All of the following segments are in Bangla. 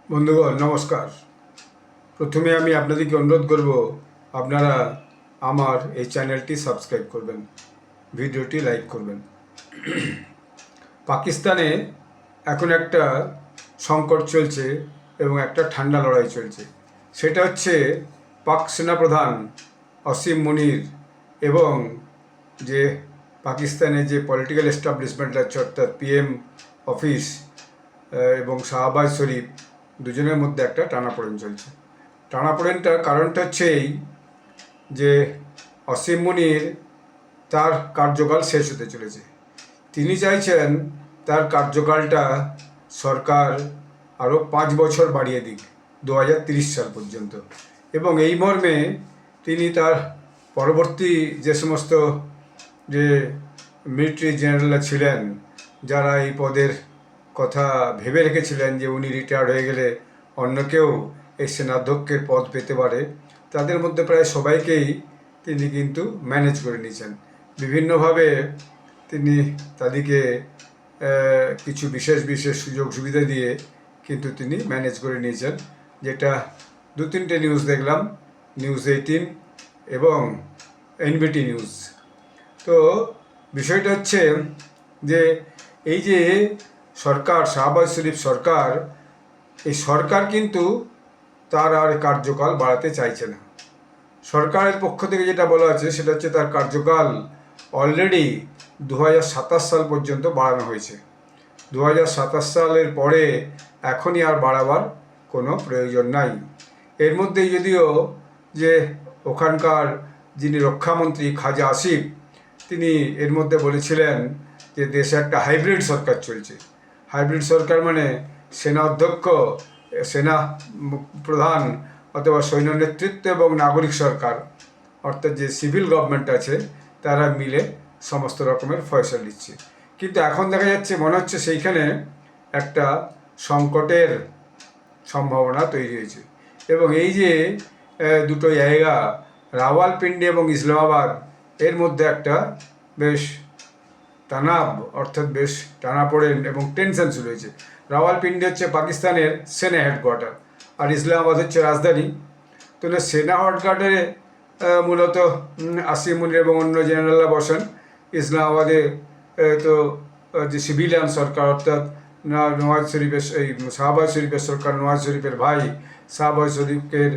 বন্ধুগণ নমস্কার। প্রথমে আমি আপনাদেরকে অনুরোধ করব আপনারা আমার এই চ্যানেলটি সাবস্ক্রাইব করবেন, ভিডিওটি লাইক করবেন। পাকিস্তানে এখন একটা সংকট চলছে এবং একটা ঠান্ডা লড়াই চলছে। সেটা হচ্ছে পাক সেনাপ্রধান অসীম মুনির এবং যে পাকিস্তানে যে পলিটিক্যাল এস্টাবলিশমেন্ট আছে অর্থাৎ পিএম অফিস এবং শাহবাজ শরীফ দুজনের মধ্যে একটা টানাপোড়েন চলছে। টানাপোড়েনটার কারণটা হচ্ছে এই যে অসীম মুনির তার কার্যকাল শেষ হতে চলেছে। তিনি চাইছেন তার কার্যকালটা সরকার আরও 5 বছর বাড়িয়ে দিক 2030 সাল পর্যন্ত, এবং এই মর্মে তিনি তার পরবর্তী যে সমস্ত যে মিলিটারি জেনারেলরা ছিলেন, যারা এই পদের কথা ভেবে রেখেছিলেন যে উনি রিটায়ার্ড হয়ে গেলে অন্য কেউ এই সেনাধ্যক্ষের পদ পেতে পারে, তাদের মধ্যে প্রায় সবাইকেই তিনি কিন্তু ম্যানেজ করে নিয়েছেন। বিভিন্নভাবে তিনি তাদেরকে কিছু বিশেষ বিশেষ সুযোগ সুবিধা দিয়ে কিন্তু তিনি ম্যানেজ করে নিয়েছেন, যেটা 2-3টে নিউজ দেখলাম, নিউজ 18 এবং এনবিটি নিউজ। তো বিষয়টা হচ্ছে যে এই যে সরকার, শাহবাজ শরীফ সরকার, এই সরকার কিন্তু তার আর কার্যকাল বাড়াতে চাইছে না। সরকারের পক্ষ থেকে যেটা বলা আছে সেটা হচ্ছে তার কার্যকাল অলরেডি 2027 সাল পর্যন্ত বাড়ানো হয়েছে। 2027 সালের পরে এখনই আর বাড়াবার কোনো প্রয়োজন নাই। এর মধ্যেই যদিও যে ওখানকার যিনি রক্ষামন্ত্রী খাজা আসিফ, তিনি এর মধ্যে বলেছিলেন যে দেশে একটা হাইব্রিড সরকার চলছে। হাইব্রিড সরকার মানে সেনা অধ্যক্ষ, সেনা প্রধান অথবা সৈন্য নেতৃত্ব এবং নাগরিক সরকার, অর্থাৎ যে সিভিল গভর্নমেন্ট আছে, তারা মিলে সমস্ত রকমের ফয়সলা দিচ্ছে। কিন্তু এখন দেখা যাচ্ছে মনে হচ্ছে সেইখানে একটা সংকটের সম্ভাবনা তৈরি হয়েছে। এবং এই যে দুটো জায়গা রাওয়ালপিন্ডি এবং ইসলামাবাদ, এর মধ্যে একটা বেশ টানাব অর্থাৎ বেশ টানাপোড়েন এবং টেনশন শুরু হয়েছে। রাওয়ালপিন্ডি হচ্ছে পাকিস্তানের সেনা হেডকোয়ার্টার, আর ইসলামাবাদ হচ্ছে রাজধানী। তো সেনা হেডকোয়ার্টারে মূলত আসিম মুনির এবং অন্য জেনারেলরা বসেন। ইসলামাবাদে তো যে সিভিলিয়ান সরকার অর্থাৎ নওয়াজ শরীফের, এই শাহবাজ শরীফের সরকার, নওয়াজ শরীফের ভাই শাহবাজ শরীফের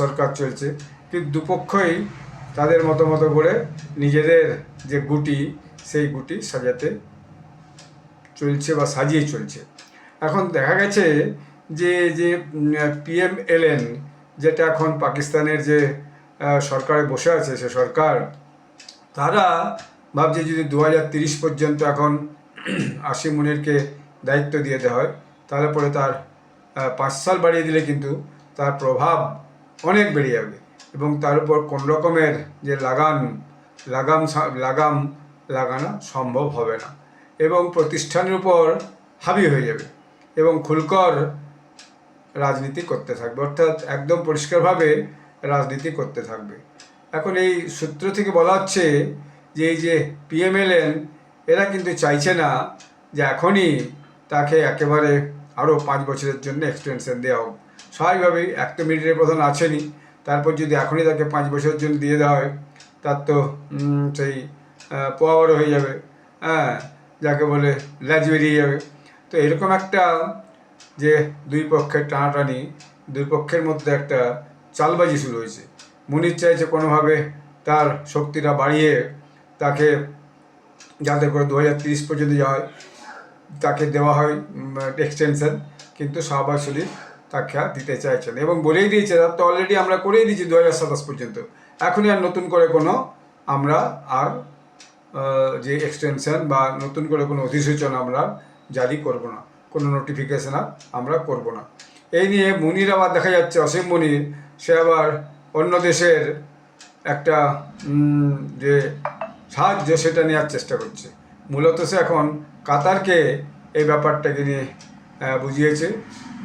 সরকার চলছে। কিন্তু দুপক্ষই তাদের মতো মতো করে নিজেদের যে গুটি, সেই গুটি সাজাতে চলছে বা সাজিয়ে চলছে। এখন দেখা গেছে যে যে PMLN, যেটা এখন পাকিস্তানের যে সরকারে বসে আছে, সে সরকার, তারা ভাবছে যদি 2030 পর্যন্ত এখন আসিম মুনিরকে দায়িত্ব দিয়ে দেওয়া হয়, তাহলে পরে তার 5 সাল বাড়িয়ে দিলে কিন্তু তার প্রভাব অনেক বেড়ে যাবে এবং তার উপর কোন রকমের যে লাগাম লাগানো সম্ভব হবে না এবং প্রতিষ্ঠানের উপর হাবি হয়ে যাবে এবং খুলকর রাজনীতি করতে থাকবে, অর্থাৎ একদম পরিষ্কারভাবে রাজনীতি করতে থাকবে। এখন এই সূত্র থেকে বলা হচ্ছে যে এই যে PMLN, এরা কিন্তু চাইছে না যে এখনই তাকে একেবারে আরও 5 বছরের জন্য এক্সটেনশন দেওয়া হোক। স্বাভাবিকভাবেই এক তো মিলিটারি প্রধান আছেনই, তারপর যদি এখনই তাকে 5 বছরের জন্য দিয়ে দেওয়া হয়, তার তো সেই পাওয়ারও হয়ে যাবে, যাকে বলে ল্যাজ বেরিয়ে যাবে। তো এরকম একটা যে দুই পক্ষের টানাটানি, দুই পক্ষের মধ্যে একটা চালবাজি শুরু হয়েছে। মুনির চাইছে কোনোভাবে তার শক্তিটা বাড়িয়ে তাকে যাতে করে 2030 পর্যন্ত যাওয়া হয়, তাকে দেওয়া হয় এক্সটেনশন, কিন্তু শাহবাজ শরীফ তাকে দিতে চাইছেন এবং বলেই দিয়েছে, তার তো অলরেডি আমরা করেই দিয়েছি 2027 পর্যন্ত, এখনই আর নতুন করে কোনো আমরা আর যে এক্সটেনশন বা নতুন করে কোনো অধিসূচনা আমরা জারি করব না, কোনো নোটিফিকেশন আমরা করব না। এই নিয়ে মুনির আবার দেখা যাচ্ছে, অসীম মুনির, সে আবার অন্য দেশের একটা যে সাহায্য সেটা নেওয়ার চেষ্টা করছে। মূলত সে এখন কাতারকে এই ব্যাপারটাকে নিয়ে বুঝিয়েছে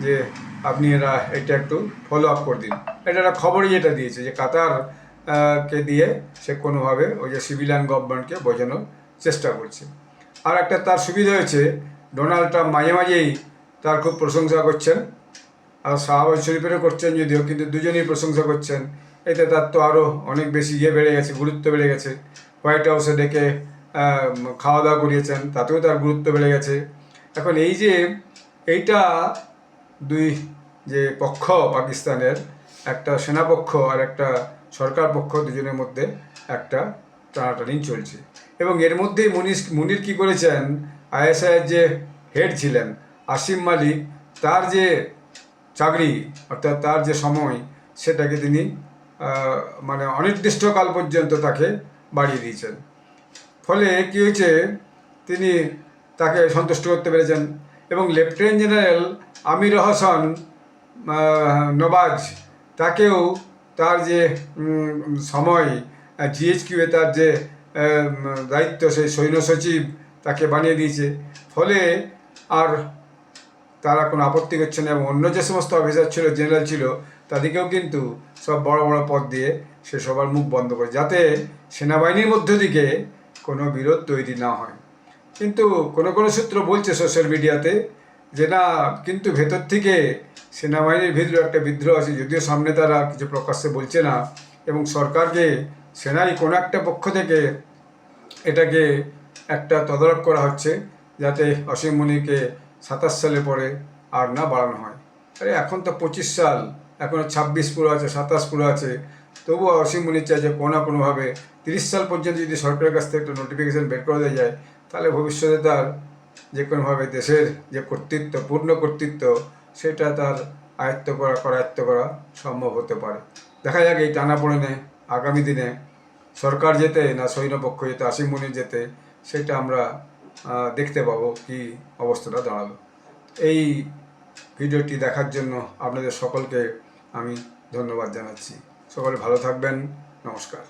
যে আপনি এটা একটু ফলো আপ করে দিন। এটা একটা খবরই যেটা দিয়েছে যে কাতার কে দিয়ে সে কোনোভাবে ওই যে সিভিলিয়ান গভর্নমেন্টকে বোঝানোর চেষ্টা করছে। আর একটা তার সুবিধা হয়েছে, ডোনাল্ড ট্রাম্প মাঝে মাঝেই তার খুব প্রশংসা করছেন আর শাহবাজ শরীফেরও করছেন যদিও, কিন্তু দুজনেই প্রশংসা করছেন। এতে তার তো আরও অনেক বেশি বেড়ে গেছে, গুরুত্ব বেড়ে গেছে। হোয়াইট হাউসে ডেকে খাওয়া দাওয়া করিয়েছেন, তাতেও তার গুরুত্ব বেড়ে গেছে। এখন এই যে এইটা দুই যে পক্ষ পাকিস্তানের, একটা সেনাপক্ষ আর একটা সরকার পক্ষ, দুজনের মধ্যে একটা টানাটানি চলছে। এবং এর মধ্যেই মুনির কী করেছেন, আইএসআইয়ের যে হেড ছিলেন আসিম মালিক, তার যে চাকরি অর্থাৎ তার যে সময়, সেটাকে তিনি মানে অনির্দিষ্টকাল পর্যন্ত তাকে বাড়িয়ে দিয়েছেন। ফলে কী হয়েছে, তিনি তাকে সন্তুষ্ট করতে পেরেছেন। এবং লেফটেন্যান্ট জেনারেল আমির হাসান নবাজ, তাকেও তার যে সময় জিএইচকিউয়ে তার যে দায়িত্ব, সেই সৈন্য সচিব তাকে বানিয়ে দিয়েছে। ফলে আর তারা কোনো আপত্তি করছে না। এবং অন্য যে সমস্ত অফিসার ছিল, জেনারেল ছিল, তাদেরকেও কিন্তু সব বড় বড় পদ দিয়ে সে সবার মুখ বন্ধ করে, যাতে সেনাবাহিনীর মধ্য থেকে কোনো বিরোধ তৈরি না হয়। কিন্তু কোনো কোনো সূত্র বলছে সোশ্যাল মিডিয়াতে যে না, কিন্তু ভেতর থেকে সেনাবাহিনীর ভিতরে একটা বিদ্রোহ আছে, যদিও সামনে তারা কিছু প্রকাশ্যে বলছে না। এবং সরকারকে, সেনাই কোনো একটা পক্ষ থেকে এটাকে একটা তদারক করা হচ্ছে, যাতে অসীম মুনিরকে 27 সালে পরে আর না বাড়ানো হয়। আরে এখন তো 25 সাল, এখনও 26 পুরো আছে, 27 পুরো আছে। তবুও অসীম মুনির চাই যে কোনো না কোনোভাবে 30 সাল পর্যন্ত যদি সরকারের কাছ থেকে একটা নোটিফিকেশান বের করে দেওয়া যায়, তাহলে ভবিষ্যতে তার যে কোনোভাবে দেশের যে কর্তৃত্ব, পূর্ণ কর্তৃত্ব, সেটা তার আয়ত্ত করা সম্ভব হতে পারে। দেখা যাক এই টানাপোড়েনে আগামী দিনে সরকার যেতে না সৈন্যপক্ষ যেতে, আসিম মুনির যেতে, সেটা আমরা দেখতে পাবো কি অবস্থাটা দাঁড়ালো। এই ভিডিওটি দেখার জন্য আপনাদের সকলকে আমি ধন্যবাদ জানাচ্ছি। সকলে ভালো থাকবেন। নমস্কার।